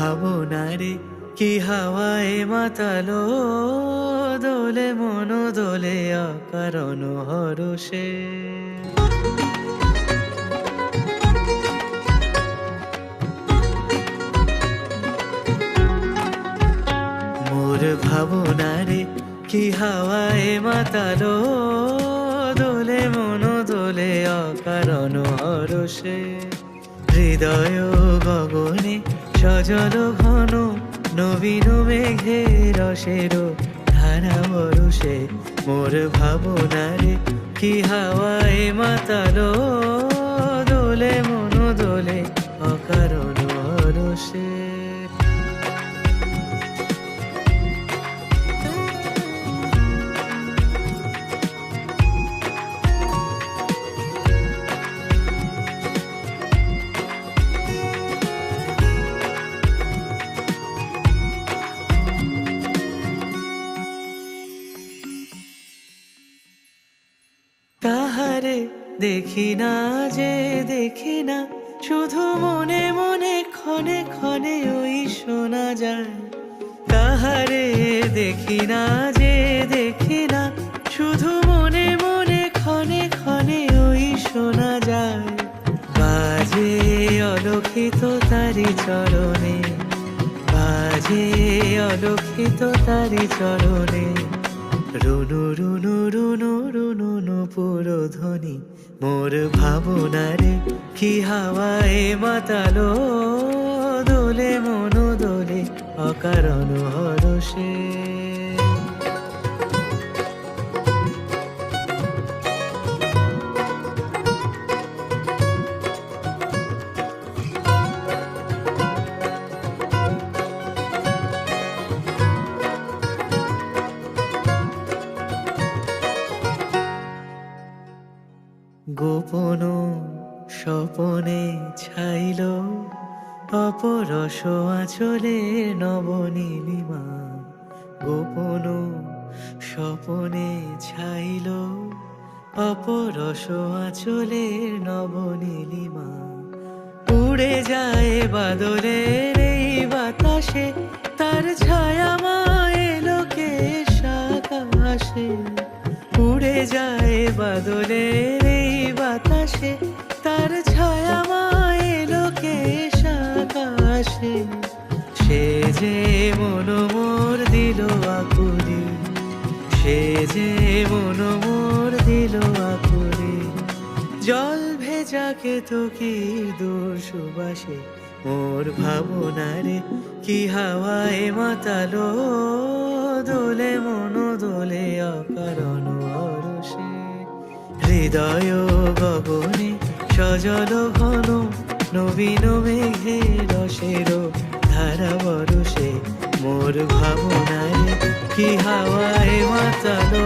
ভাবনারে কি হাওয়ায় মাতালো, দোলে মন দোলে অকারণ হরষে। মোর ভাবনারে কি হাওয়ায় মাতালো, দোলে মন দোলে অকারণ হরষে। হৃদয় গগনে সজল ঘন, নবীন মেঘে রসের ধারা বরষে। মোর ভাবনারে কি হাওয়ায় মাতালো, দোলে মন দোলে অকারণ হরষে। তাহারে দেখি না যে দেখি না, শুধু মনে মনে ক্ষণে ক্ষণে ওই শোনা যায়। তাহারে দেখি না যে দেখি না, শুধু মনে মনে ক্ষণে ক্ষণে ওই শোনা যায়। বাজে অলক্ষিত তারি চরণে, বাজে অলক্ষিত তারি চরণে। রুনু রুনু রুনু রুনু নূপুর ধ্বনি, মোর ভাবনারে কি হাওয়ায় মাতালো, দোলে মন দোলে অকারণ হরষে। গোপন স্বপনে ছাইল অপরস আঁচলে নবনীলিমা। গোপন স্বপনে ছাইল অপরস আঁচলে নবনীলিমা। উড়ে যায় বাদলের এই বাতাসে, তার ছায়া মায়ে লোকে আকাশে। উড়ে যায় বাদলের এই বাতাসে, তার ছায়া মায়ে লোকে আকাশে। সে যে মন মোর দিল আকুলি, সে যে মন মোর দিল আকুলি। জল ভেজা কেতকীর দূর সুবাসে, মোর ভাবনারে কি হাওয়ায় মাতালো, দোলে মন দোলে অকারণ হরষে। হৃদয় গগনে সজল ঘন, নবীন মেঘে রসের ধারা বরষে। মোর ভাবনারে কি হাওয়ায় মাতালো,